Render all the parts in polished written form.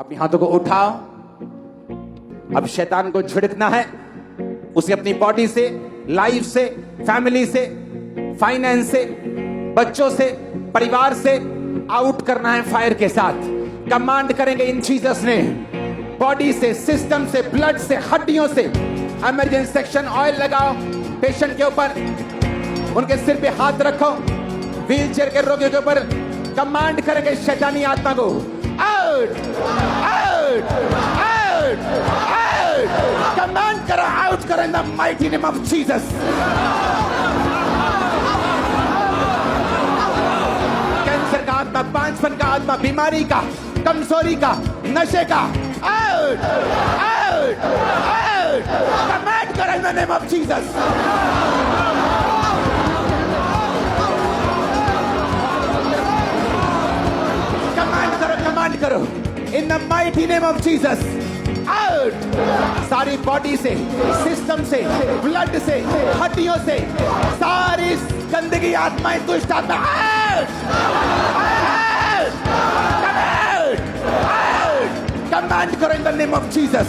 अपने हाथों को उठाओ। अब शैतान को झिड़कना है। उसे अपनी बॉडी से, लाइफ से, फैमिली से, फाइनेंस से, बच्चों से, परिवार से आउट करना है फायर के साथ। कमांड करेंगे इन जीसस ने। बॉडी से, सिस्टम से, ब्लड से, हड्डियों से। इमरजेंसी सेक्शन ऑयल लगाओ पेशेंट के ऊपर, उनके सिर पे हाथ रखो। व्हील चेयर के रोगियों के ऊपर कमांड करेंगे शैतानी आत्मा को, out out out out. Command करो, आउट करो in the mighty name of Jesus. Cancer का आत्मा, पांचपन का आत्मा, बीमारी का, कमजोरी का, नशे का, आउट आउट आउट। कमांड करो in the name of Jesus. Command करो in the mighty name of Jesus, out. सारी बॉडी से, सिस्टम से, ब्लड से, हड्डियों से सारी गंदगी, आत्माएं, दुष्ट आत्मा, आउट आउट आउट। कमांड करो in the name of Jesus.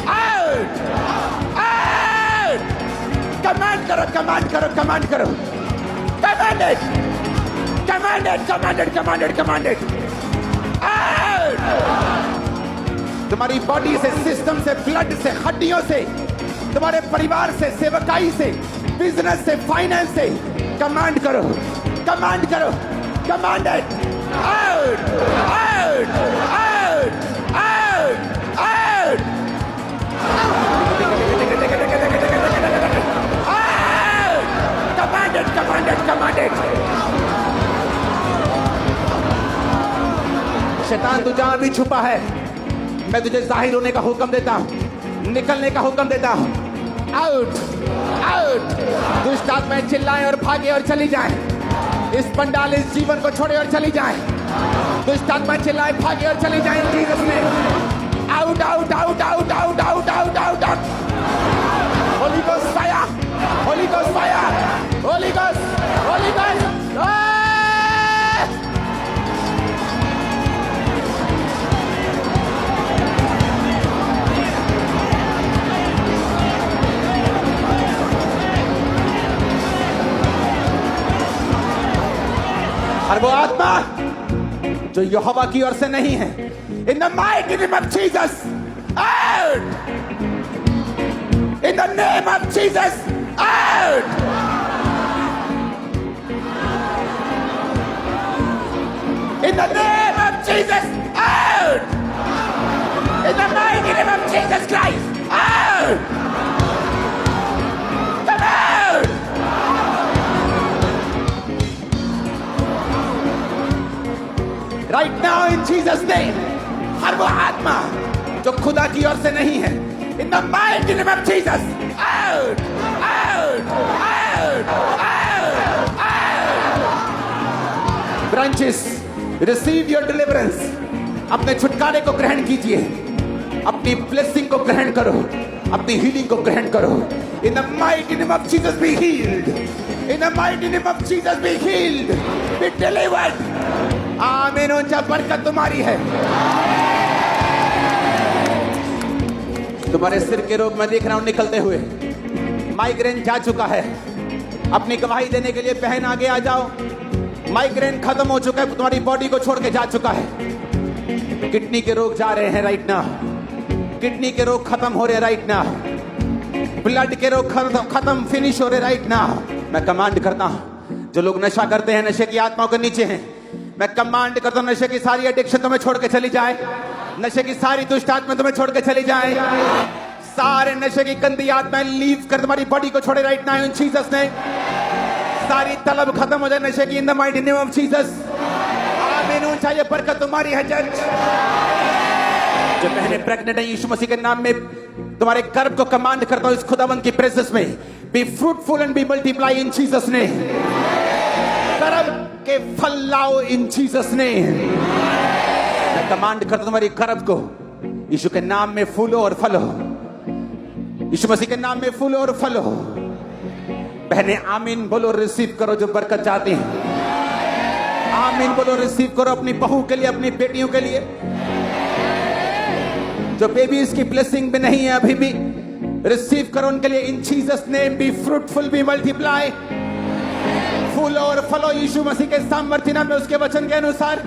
Out out. Command करो, कमांड करो, कमांड करो। Commanded! Commanded! Commanded! Commanded! Commanded! Out! तुम्हारी बॉडी से, सिस्टम से, ब्लड से, हड्डियों से, तुम्हारे परिवार से, सेवकाई से, बिजनेस से, फाइनेंस से कमांड करो, कमांड करो। Commanded! Out out out out out. Commanded, commanded. शैतान तू जहां भी छुपा है, मैं तुझे जाहिर होने का हुक्म देता हूं, निकलने का हुक्म देता हूं। Out out. दुष्ट आत्माएं चिल्लाएं और भागे और चली जाएं। इस पंडाल, इस जीवन को छोड़े और चली जाएं। दुष्ट आत्माएं चिल्लाएं, भागे और चली जाएं जीसस में। Out out out out out out out out out. Holi ghost fire, Holi ghost fire, Holi ghost, holy ghost. और वो आत्मा जो यहोवा की ओर से नहीं है, इन the mighty name of Jesus, out. In the name of Jesus, out. In the name of Jesus, out! In the mighty name of Jesus Christ, out! Come out! Right now in Jesus name, हर वो आत्मा जो खुदा की ओर से नहीं है, in the mighty name of Jesus, out! Out! Out! Out! Out! Branches, Receive your deliverance. अपने छुटकारे को ग्रहण कीजिए, अपनी ब्लेसिंग को ग्रहण करो, अपनी हीलिंग को ग्रहण करो। In the mighty name of Jesus be healed. In the mighty name of Jesus be healed. Be delivered. आमीन। ऊंचा बरकत तुम्हारी है। तुम्हारे सिर के रोग मैं देख रहा हूं निकलते हुए। माइग्रेन जा चुका है। अपनी गवाही देने के लिए बहन आगे आ जाओ। माइग्रेन खत्म हो चुका है, तुम्हारी बॉडी को छोड़ के जा चुका है। किडनी के रोग जा रहे हैं राइट नाउ। किडनी के रोग खत्म हो रहे हैं राइट नाउ। ब्लड के रोग खत्म फिनिश हो रहे राइट नाउ। मैं कमांड करता हूं, जो लोग नशा करते हैं, नशे की आत्माओं के नीचे हैं, मैं कमांड करता हूं, नशे की सारी एडिक्शन तुम्हें छोड़ के चली जाए। नशे की सारी दुष्ट आत्माएं तुम्हें छोड़ के चली जाए। सारे नशे की गंदी आत्माएं लीव कर तुम्हारी बॉडी को छोड़े राइट नाउ इन जीसस ने। सारी तलब खत्म हो जाए नशे की इन the mighty name of Jesus. आमीन। ऊंचा ये बरकत तुम्हारी है चर्च। जो बहनें प्रेग्नेंट हैं, यीशु मसीह के नाम में तुम्हारे गर्भ को कमांड करता हूं इस खुदावंद की प्रेजेंस में, be fruitful and be multiply in Jesus ने। गर्भ के फल लाओ इन जीसस ने। मैं कमांड करता हूं तुम्हारी गर्भ को यीशु के नाम में फूलो और फलो। यीशु मसीह के नाम में फूलो और फलो। बहने आमीन बोलो, रिसीव करो जो बरकत चाहते हैं। आमीन बोलो। रिसीव करो अपनी बहू के लिए, अपनी बेटियों के लिए जो बेबी इसकी ब्लेसिंग में नहीं है अभी भी। रिसीव करो उनके लिए in Jesus name. Be fruitful, be multiply, फूलो और फलो यीशु मसीह के सामर्थ्य नाम में, उसके वचन के अनुसार।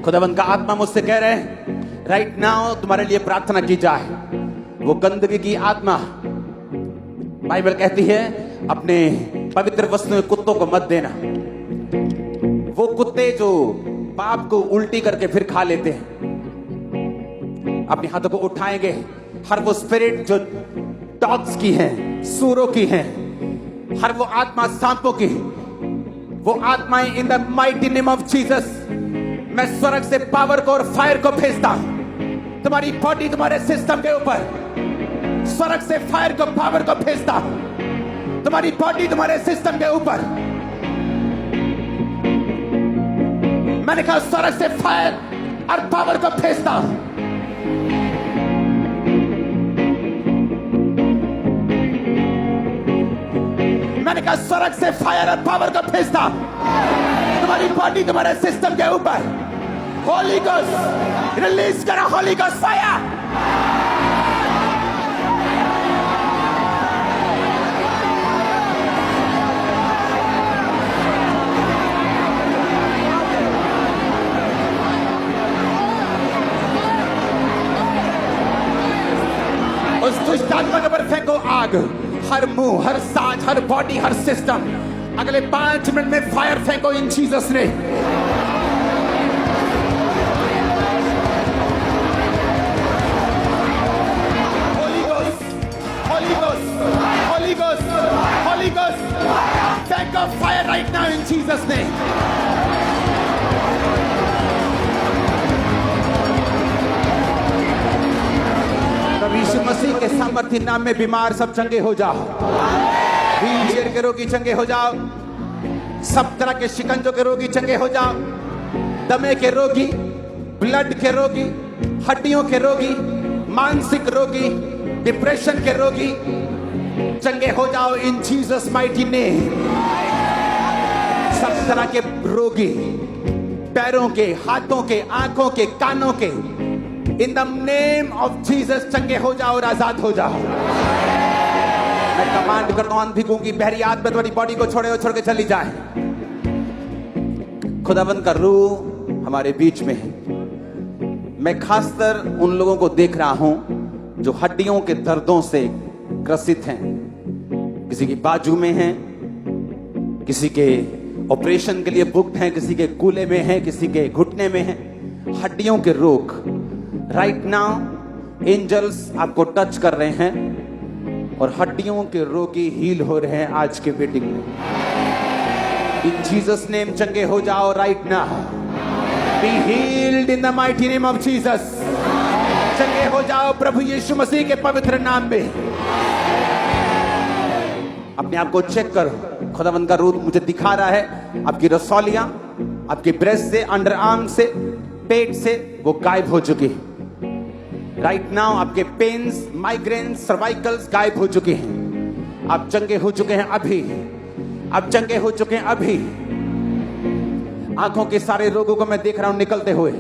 खुदावंद का आत्मा मुझसे कह रहे हैं राइट नाउ तुम्हारे लिए प्रार्थना की जाए। वो गंदगी की आत्मा, बाइबल कहती है अपने पवित्र वस्तुओं कुत्तों को मत देना। वो कुत्ते जो पाप को उल्टी करके फिर खा लेते हैं, अपने हाथों को उठाएंगे। हर वो स्पिरिट जो डॉग्स की है, सूरों की है, हर वो आत्मा सांपों की, वो आत्माएं इन the mighty name of Jesus, मैं स्वर्ग से पावर को और फायर को भेजता हूं तुम्हारी बॉडी, तुम्हारे सिस्टम के ऊपर। स्वर्ग से फायर को, पावर को भेजता हूं तुम्हारी बॉडी, तुम्हारे सिस्टम के ऊपर। मैंने कहा स्वर्ग से फायर और पावर को भेजता हूं। मैंने कहा स्वर्ग से फायर और पावर को भेजता तुम्हारी बॉडी, तुम्हारे सिस्टम के ऊपर। होली गोस्ट रिलीज करो, होली गोस्ट फायर। उस दुष्ट आत्मा के ऊपर फेंको आग। हर मुंह, हर सांस, हर बॉडी, हर सिस्टम, अगले 5 मिनट में फायर फेंको in Jesus name. Holy ghost, holy ghost, holy ghost, holy ghost, फेंको fire right now in Jesus name. यीशु मसीह के सामर्थ्य नाम में बीमार सब चंगे हो जाओ। व्हील चेयर के रोगी चंगे हो जाओ। सब तरह के शिकंजों के रोगी चंगे हो जाओ। दमे के रोगी, ब्लड के रोगी, हड्डियों के रोगी, मानसिक रोगी, डिप्रेशन के रोगी चंगे हो जाओ इन जीसस माइटी नेम। सब तरह के रोगी, पैरों के, हाथों के, आंखों के, कानों के, in the name of Jesus चंगे हो जाओ और आजाद हो जाओ। मैं कमांड करता हूं अंधी गूंगी बहरी आत्मा तुम्हारी बॉडी को छोड़े और छोड़ के चली जाए। खुदावंद का रूह हमारे बीच में है। मैं खासकर उन लोगों को देख रहा हूं जो हड्डियों के दर्दों से ग्रसित हैं। किसी की बाजू में है, किसी के ऑपरेशन के लिए बुक्ड हैं, किसी के कूल्हे में है, किसी के घुटने में है। हड्डियों के रोग राइट नाउ एंजल्स आपको टच कर रहे हैं और हड्डियों के रोगी हील हो रहे हैं आज के मीटिंग में। इन जीसस नेम चंगे हो जाओ right now. Be healed in the mighty name of Jesus. चंगे हो जाओ प्रभु यीशु मसीह के पवित्र नाम में। अपने आप को चेक करो। खुदावंद का रूह मुझे दिखा रहा है आपकी रसौलियां, आपकी ब्रेस्ट से, अंडर आर्म से, पेट से वो गायब हो चुकी है। राइट नाउ आपके पेन्स, माइग्रेन, सर्वाइकल्स गायब हो चुके हैं। आप चंगे हो चुके हैं अभी। आप चंगे हो चुके हैं अभी। आंखों के सारे रोगों को मैं देख रहा हूं निकलते हुए,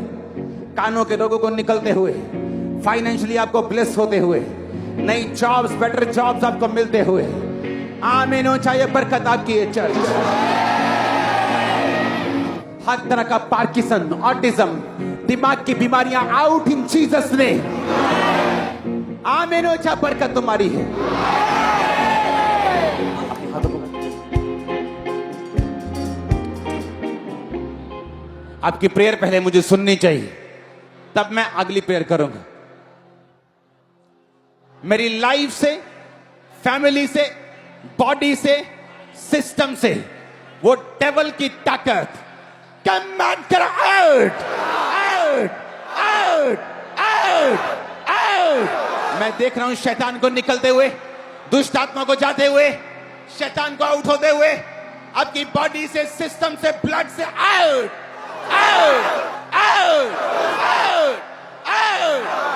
कानों के रोगों को निकलते हुए, फाइनेंशियली आपको ब्लेस होते हुए, नई जॉब्स, बेटर जॉब्स आपको मिलते हुए। आमीन हो चाहिए बरकत आपकी है चर्च। हर तरह का पार्किंसन, ऑटिज्म, दिमाग की बीमारियां आउट इन जीसस ने। आमीन हो चाहिए बरकत तुम्हारी है। आपकी प्रेयर पहले मुझे सुननी चाहिए, तब मैं अगली प्रेयर करूंगा। मेरी लाइफ से, फैमिली से, बॉडी से, सिस्टम से वो डेविल की ताकत कमांड कर out, out, out, out, out. मैं देख रहा हूं शैतान को निकलते हुए, दुष्ट आत्मा को जाते हुए, शैतान को आउट होते हुए, आपकी बॉडी से, सिस्टम से, ब्लड से out, out, out, out, out.